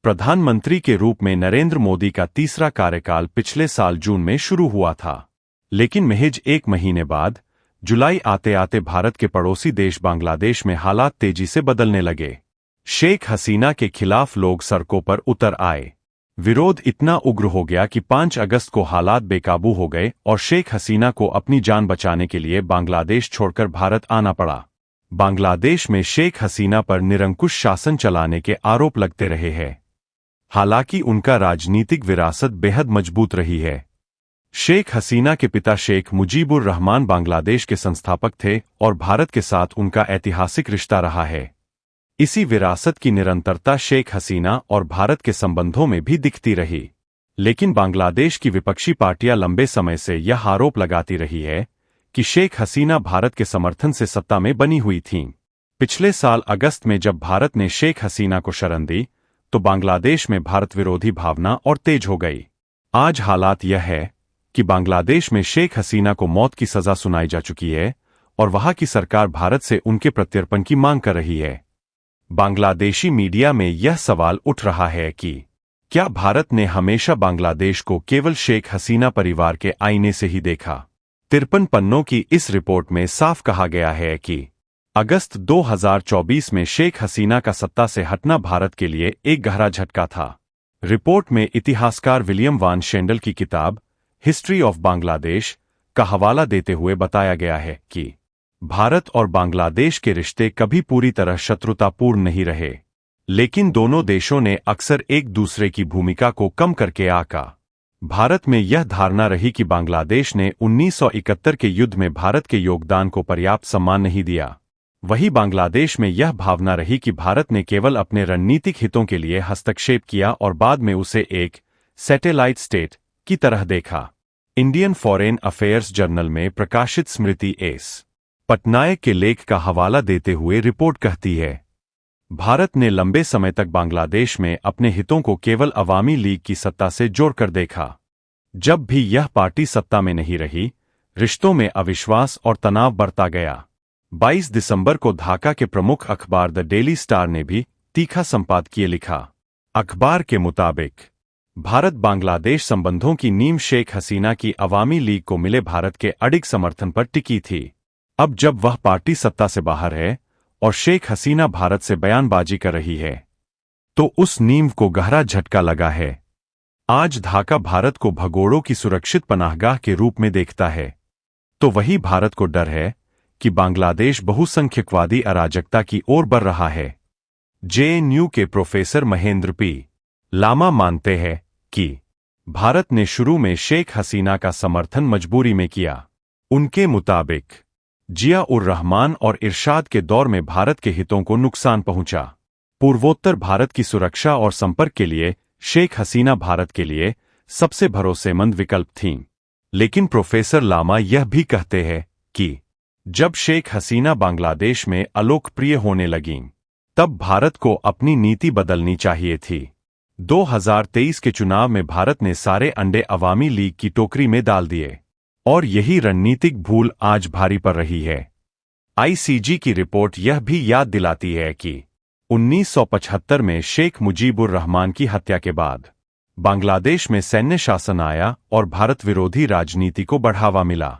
प्रधानमंत्री के रूप में नरेंद्र मोदी का तीसरा कार्यकाल पिछले साल जून में शुरू हुआ था, लेकिन महज एक महीने बाद जुलाई आते आते भारत के पड़ोसी देश बांग्लादेश में हालात तेजी से बदलने लगे। शेख हसीना के खिलाफ लोग सड़कों पर उतर आए। विरोध इतना उग्र हो गया कि 5 अगस्त को हालात बेकाबू हो गए और शेख हसीना को अपनी जान बचाने के लिए बांग्लादेश छोड़कर भारत आना पड़ा। बांग्लादेश में शेख हसीना पर निरंकुश शासन चलाने के आरोप लगते रहे हैं। हालांकि उनका राजनीतिक विरासत बेहद मजबूत रही है। शेख हसीना के पिता शेख मुजीबुर रहमान बांग्लादेश के संस्थापक थे और भारत के साथ उनका ऐतिहासिक रिश्ता रहा है। इसी विरासत की निरंतरता शेख हसीना और भारत के संबंधों में भी दिखती रही। लेकिन बांग्लादेश की विपक्षी पार्टियां लंबे समय से यह आरोप लगाती रही है कि शेख हसीना भारत के समर्थन से सत्ता में बनी हुई थीं। पिछले साल अगस्त में जब भारत ने शेख हसीना को शरण दी तो बांग्लादेश में भारत विरोधी भावना और तेज हो गई। आज हालात यह है कि बांग्लादेश में शेख हसीना को मौत की सजा सुनाई जा चुकी है और वहां की सरकार भारत से उनके प्रत्यर्पण की मांग कर रही है। बांग्लादेशी मीडिया में यह सवाल उठ रहा है कि क्या भारत ने हमेशा बांग्लादेश को केवल शेख हसीना परिवार के आईने से ही देखा। 53 पन्नों की इस रिपोर्ट में साफ कहा गया है कि अगस्त 2024 में शेख हसीना का सत्ता से हटना भारत के लिए एक गहरा झटका था। रिपोर्ट में इतिहासकार विलियम वान शेंडल की किताब हिस्ट्री ऑफ बांग्लादेश का हवाला देते हुए बताया गया है कि भारत और बांग्लादेश के रिश्ते कभी पूरी तरह शत्रुतापूर्ण नहीं रहे, लेकिन दोनों देशों ने अक्सर एक दूसरे की भूमिका को कम करके आका। भारत में यह धारणा रही कि बांग्लादेश ने 1971 के युद्ध में भारत के योगदान को पर्याप्त सम्मान नहीं दिया। वहीं बांग्लादेश में यह भावना रही कि भारत ने केवल अपने रणनीतिक हितों के लिए हस्तक्षेप किया और बाद में उसे एक सैटेलाइट स्टेट की तरह देखा। इंडियन फॉरेन अफेयर्स जर्नल में प्रकाशित स्मृति एस पटनायक के लेख का हवाला देते हुए रिपोर्ट कहती है, भारत ने लंबे समय तक बांग्लादेश में अपने हितों को केवल अवामी लीग की सत्ता से जोड़कर देखा। जब भी यह पार्टी सत्ता में नहीं रही, रिश्तों में अविश्वास और तनाव बढ़ता गया। 22 दिसंबर को ढाका के प्रमुख अखबार द डेली स्टार ने भी तीखा संपादकीय लिखा। अखबार के मुताबिक भारत बांग्लादेश संबंधों की नींव शेख हसीना की अवामी लीग को मिले भारत के अडिग समर्थन पर टिकी थी। अब जब वह पार्टी सत्ता से बाहर है और शेख हसीना भारत से बयानबाजी कर रही है, तो उस नींव को गहरा झटका लगा है। आज ढाका भारत को भगोड़ों की सुरक्षित पनाहगाह के रूप में देखता है, तो वही भारत को डर है कि बांग्लादेश बहुसंख्यकवादी अराजकता की ओर बढ़ रहा है। जेएनयू के प्रोफेसर महेंद्र पी लामा मानते हैं कि भारत ने शुरू में शेख हसीना का समर्थन मजबूरी में किया। उनके मुताबिक जिया उर रहमान और इरशाद के दौर में भारत के हितों को नुकसान पहुंचा। पूर्वोत्तर भारत की सुरक्षा और संपर्क के लिए शेख हसीना भारत के लिए सबसे भरोसेमंद विकल्प थीं। लेकिन प्रोफेसर लामा यह भी कहते हैं कि जब शेख हसीना बांग्लादेश में अलोकप्रिय होने लगीं, तब भारत को अपनी नीति बदलनी चाहिए थी। 2023 के चुनाव में भारत ने सारे अंडे अवामी लीग की टोकरी में डाल दिए और यही रणनीतिक भूल आज भारी पड़ रही है। आईसीजी की रिपोर्ट यह भी याद दिलाती है कि 1975 में शेख मुजीबुर रहमान की हत्या के बाद बांग्लादेश में सैन्य शासन आया और भारत विरोधी राजनीति को बढ़ावा मिला।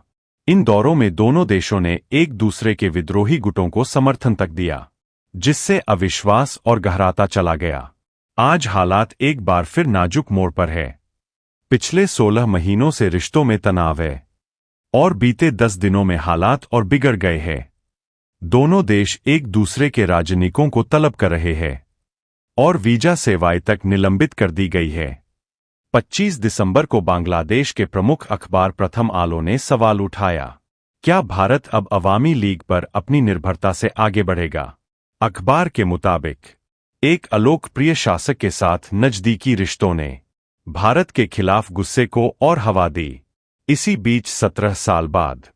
इन दौरों में दोनों देशों ने एक दूसरे के विद्रोही गुटों को समर्थन तक दिया, जिससे अविश्वास और गहराता चला गया। आज हालात एक बार फिर नाजुक मोड़ पर है। पिछले 16 महीनों से रिश्तों में तनाव है और बीते 10 दिनों में हालात और बिगड़ गए हैं। दोनों देश एक दूसरे के राजनयिकों को तलब कर रहे हैं और वीजा सेवाएं तक निलंबित कर दी गई है। 25 दिसंबर को बांग्लादेश के प्रमुख अखबार प्रथम आलो ने सवाल उठाया, क्या भारत अब अवामी लीग पर अपनी निर्भरता से आगे बढ़ेगा। अखबार के मुताबिक एक अलोकप्रिय शासक के साथ नजदीकी रिश्तों ने भारत के खिलाफ गुस्से को और हवा दी। इसी बीच 17 साल बाद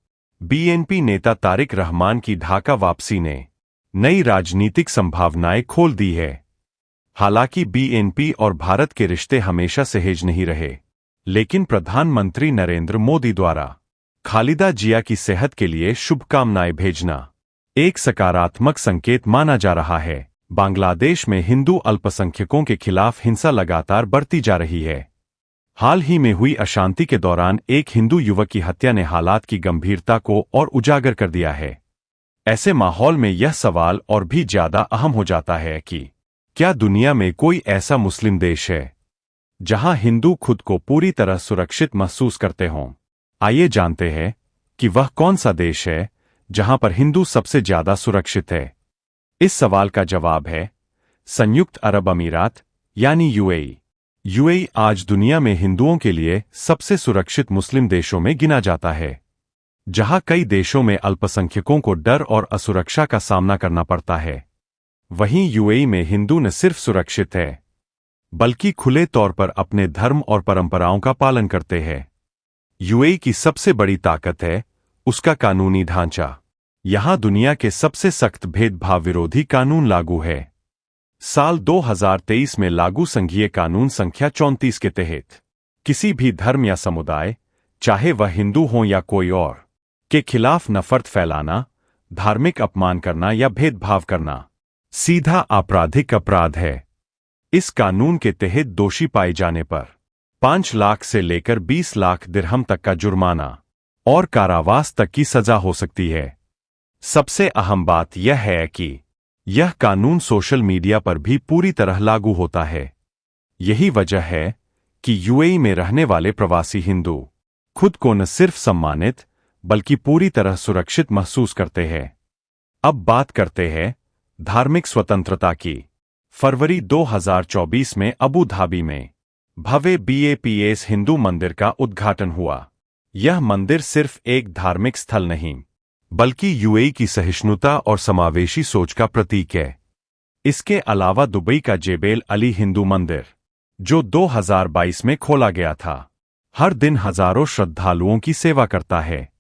बीएनपी नेता तारिक रहमान की ढाका वापसी ने नई राजनीतिक संभावनाएं खोल दी है। हालांकि बीएनपी और भारत के रिश्ते हमेशा सहज नहीं रहे, लेकिन प्रधानमंत्री नरेंद्र मोदी द्वारा खालिदा जिया की सेहत के लिए शुभकामनाएं भेजना एक सकारात्मक संकेत माना जा रहा है। बांग्लादेश में हिंदू अल्पसंख्यकों के खिलाफ हिंसा लगातार बढ़ती जा रही है। हाल ही में हुई अशांति के दौरान एक हिंदू युवक की हत्या ने हालात की गंभीरता को और उजागर कर दिया है। ऐसे माहौल में यह सवाल और भी ज्यादा अहम हो जाता है कि क्या दुनिया में कोई ऐसा मुस्लिम देश है जहां हिंदू खुद को पूरी तरह सुरक्षित महसूस करते हों? आइए जानते हैं कि वह कौन सा देश है जहां पर हिंदू सबसे ज्यादा सुरक्षित है। इस सवाल का जवाब है संयुक्त अरब अमीरात यानी यूएई। यूएई आज दुनिया में हिंदुओं के लिए सबसे सुरक्षित मुस्लिम देशों में गिना जाता है, जहां कई देशों में अल्पसंख्यकों को डर और असुरक्षा का सामना करना पड़ता है। वहीं यूएई में हिंदू न सिर्फ सुरक्षित है बल्कि खुले तौर पर अपने धर्म और परंपराओं का पालन करते हैं। यूएई की सबसे बड़ी ताकत है उसका कानूनी ढांचा। यहां दुनिया के सबसे सख्त भेदभाव विरोधी कानून लागू है। साल 2023 में लागू संघीय कानून संख्या 34 के तहत किसी भी धर्म या समुदाय, चाहे वह हिंदू हो या कोई और, के खिलाफ नफरत फैलाना, धार्मिक अपमान करना या भेदभाव करना सीधा आपराधिक अपराध है। इस कानून के तहत दोषी पाए जाने पर 5 लाख से लेकर 20 लाख दिरहम तक का जुर्माना और कारावास तक की सजा हो सकती है। सबसे अहम बात यह है कि यह कानून सोशल मीडिया पर भी पूरी तरह लागू होता है। यही वजह है कि यूएई में रहने वाले प्रवासी हिंदू खुद को न सिर्फ सम्मानित बल्कि पूरी तरह सुरक्षित महसूस करते हैं। अब बात करते हैं धार्मिक स्वतंत्रता की। फरवरी 2024 में अबू धाबी में भव्य BAPS हिंदू मंदिर का उद्घाटन हुआ। यह मंदिर सिर्फ एक धार्मिक स्थल नहीं बल्कि यूएई की सहिष्णुता और समावेशी सोच का प्रतीक है। इसके अलावा दुबई का जेबेल अली हिंदू मंदिर, जो 2022 में खोला गया था, हर दिन हजारों श्रद्धालुओं की सेवा करता है।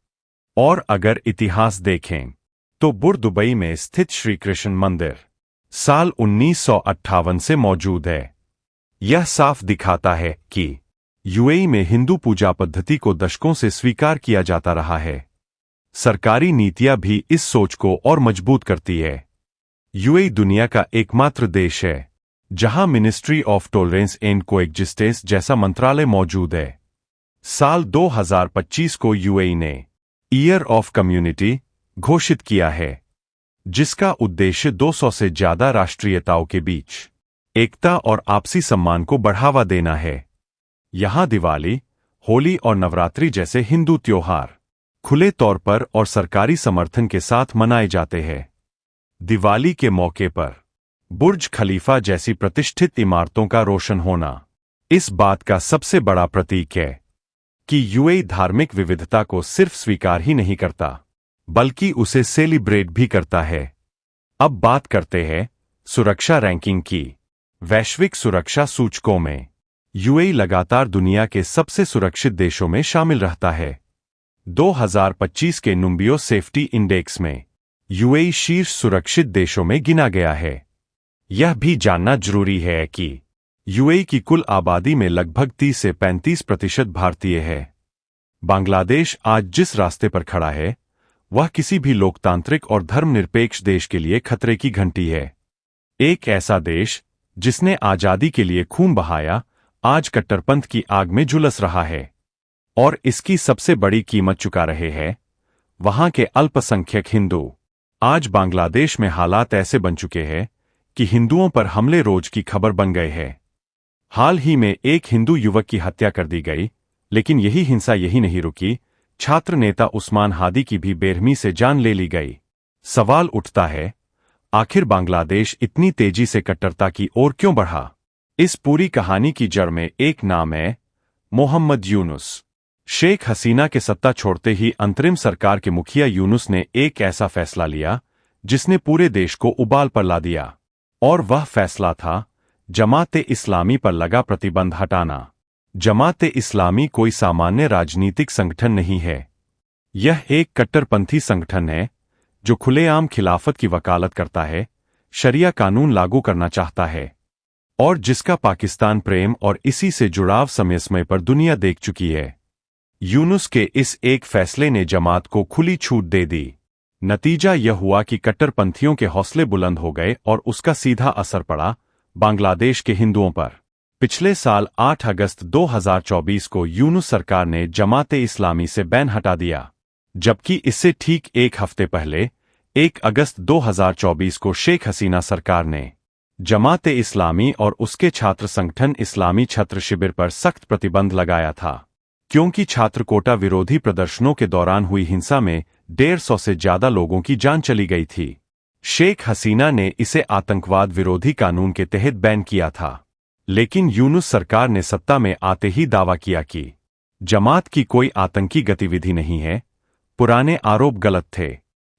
और अगर इतिहास देखें तो बुर्ज दुबई में स्थित श्री कृष्ण मंदिर साल 1958 से मौजूद है। यह साफ दिखाता है कि यूएई में हिंदू पूजा पद्धति को दशकों से स्वीकार किया जाता रहा है। सरकारी नीतियां भी इस सोच को और मजबूत करती है। यूएई दुनिया का एकमात्र देश है जहां ministry of tolerance and coexistence जैसा मंत्रालय मौजूद है। साल 2025 को यूएई ने ईयर ऑफ कम्युनिटी घोषित किया है, जिसका उद्देश्य 200 से ज्यादा राष्ट्रीयताओं के बीच एकता और आपसी सम्मान को बढ़ावा देना है। यहां दिवाली, होली और नवरात्रि जैसे हिंदू त्योहार खुले तौर पर और सरकारी समर्थन के साथ मनाए जाते हैं। दिवाली के मौके पर बुर्ज खलीफा जैसी प्रतिष्ठित इमारतों का रोशन होना इस बात का सबसे बड़ा प्रतीक है कि यूएई धार्मिक विविधता को सिर्फ स्वीकार ही नहीं करता बल्कि उसे सेलिब्रेट भी करता है। अब बात करते हैं सुरक्षा रैंकिंग की। वैश्विक सुरक्षा सूचकों में यूएई लगातार दुनिया के सबसे सुरक्षित देशों में शामिल रहता है। 2025 के नुम्बियो सेफ्टी इंडेक्स में यूएई शीर्ष सुरक्षित देशों में गिना गया है। यह भी जानना जरूरी है कि यूएई की कुल आबादी में लगभग 30 से 35% भारतीय है। बांग्लादेश आज जिस रास्ते पर खड़ा है वह किसी भी लोकतांत्रिक और धर्मनिरपेक्ष देश के लिए खतरे की घंटी है। एक ऐसा देश जिसने आजादी के लिए खून बहाया आज कट्टरपंथ की आग में झुलस रहा है और इसकी सबसे बड़ी कीमत चुका रहे हैं वहां के अल्पसंख्यक हिंदू। आज बांग्लादेश में हालात ऐसे बन चुके हैं कि हिंदुओं पर हमले रोज की खबर बन गए हैं। हाल ही में एक हिंदू युवक की हत्या कर दी गई, लेकिन यही हिंसा यही नहीं रुकी। छात्र नेता उस्मान हादी की भी बेरहमी से जान ले ली गई। सवाल उठता है, आखिर बांग्लादेश इतनी तेजी से कट्टरता की ओर क्यों बढ़ा? इस पूरी कहानी की जड़ में एक नाम है, मोहम्मद यूनुस। शेख हसीना के सत्ता छोड़ते ही अंतरिम सरकार के मुखिया यूनुस ने एक ऐसा फैसला लिया जिसने पूरे देश को उबाल पर ला दिया, और वह फैसला था जमात-ए-इस्लामी पर लगा प्रतिबंध हटाना। जमात-ए-इस्लामी कोई सामान्य राजनीतिक संगठन नहीं है। यह एक कट्टरपंथी संगठन है जो खुलेआम खिलाफत की वकालत करता है, शरिया कानून लागू करना चाहता है और जिसका पाकिस्तान प्रेम और इसी से जुड़ाव समय समय पर दुनिया देख चुकी है। यूनुस के इस एक फैसले ने जमात को खुली छूट दे दी। नतीजा यह हुआ कि कट्टरपंथियों के हौसले बुलंद हो गए और उसका सीधा असर पड़ा बांग्लादेश के हिंदुओं पर। पिछले साल 8 अगस्त 2024 को यूनुस सरकार ने जमाते इस्लामी से बैन हटा दिया, जबकि इससे ठीक एक हफ्ते पहले 1 अगस्त 2024 को शेख हसीना सरकार ने जमाते इस्लामी और उसके छात्र संगठन इस्लामी छात्र शिविर पर सख्त प्रतिबंध लगाया था, क्योंकि छात्र कोटा विरोधी प्रदर्शनों के दौरान हुई हिंसा में 150 से ज्यादा लोगों की जान चली गई थी। शेख हसीना ने इसे आतंकवाद विरोधी कानून के तहत बैन किया था, लेकिन यूनुस सरकार ने सत्ता में आते ही दावा किया कि जमात की कोई आतंकी गतिविधि नहीं है। पुराने आरोप गलत थे।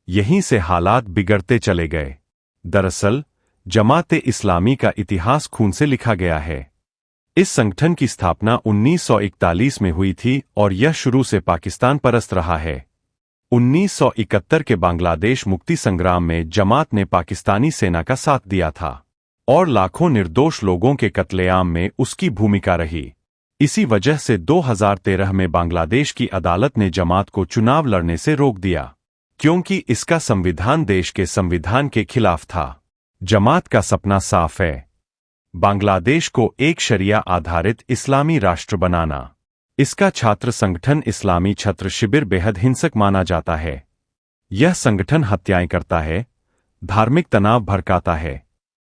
यहीं से हालात बिगड़ते चले गए। दरअसल जमाते इस्लामी का इतिहास खून से लिखा गया है। इस संगठन की स्थापना 1941 में हुई थी और यह शुरू से पाकिस्तान परस्त रहा है। 1971 के बांग्लादेश मुक्ति संग्राम में जमात ने पाकिस्तानी सेना का साथ दिया था और लाखों निर्दोष लोगों के कत्लेआम में उसकी भूमिका रही। इसी वजह से 2013 में बांग्लादेश की अदालत ने जमात को चुनाव लड़ने से रोक दिया, क्योंकि इसका संविधान देश के संविधान के खिलाफ था। जमात का सपना साफ है, बांग्लादेश को एक शरिया आधारित इस्लामी राष्ट्र बनाना। इसका छात्र संगठन इस्लामी छात्र शिविर बेहद हिंसक माना जाता है। यह संगठन हत्याएं करता है, धार्मिक तनाव भड़काता है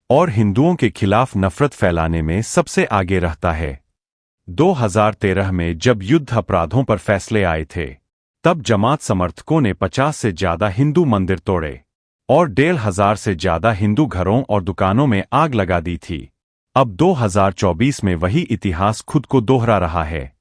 और हिंदुओं के खिलाफ नफरत फैलाने में सबसे आगे रहता है। 2013 में जब युद्ध अपराधों पर फैसले आए थे, तब जमात समर्थकों ने 50 से ज्यादा हिंदू मंदिर तोड़े और 1,500 से ज्यादा हिंदू घरों और दुकानों में आग लगा दी थी। अब 2024 में वही इतिहास खुद को दोहरा रहा है।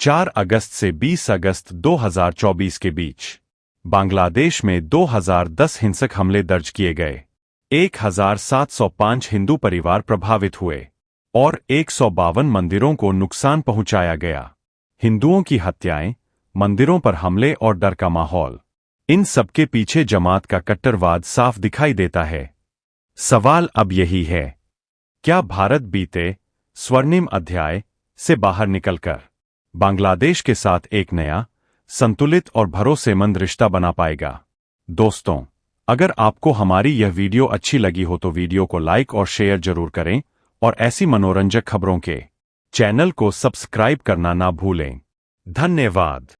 4 अगस्त से 20 अगस्त 2024 के बीच बांग्लादेश में 2010 हिंसक हमले दर्ज किए गए। 1705 हिंदू परिवार प्रभावित हुए और 152 मंदिरों को नुकसान पहुंचाया गया। हिंदुओं की हत्याएं, मंदिरों पर हमले और डर का माहौल, इन सबके पीछे जमात का कट्टरवाद साफ दिखाई देता है। सवाल अब यही है, क्या भारत बीते स्वर्णिम अध्याय से बाहर निकलकर बांग्लादेश के साथ एक नया, संतुलित और भरोसेमंद रिश्ता बना पाएगा? दोस्तों, अगर आपको हमारी यह वीडियो अच्छी लगी हो तो वीडियो को लाइक और शेयर जरूर करें और ऐसी मनोरंजक खबरों के चैनल को सब्सक्राइब करना ना भूलें। धन्यवाद।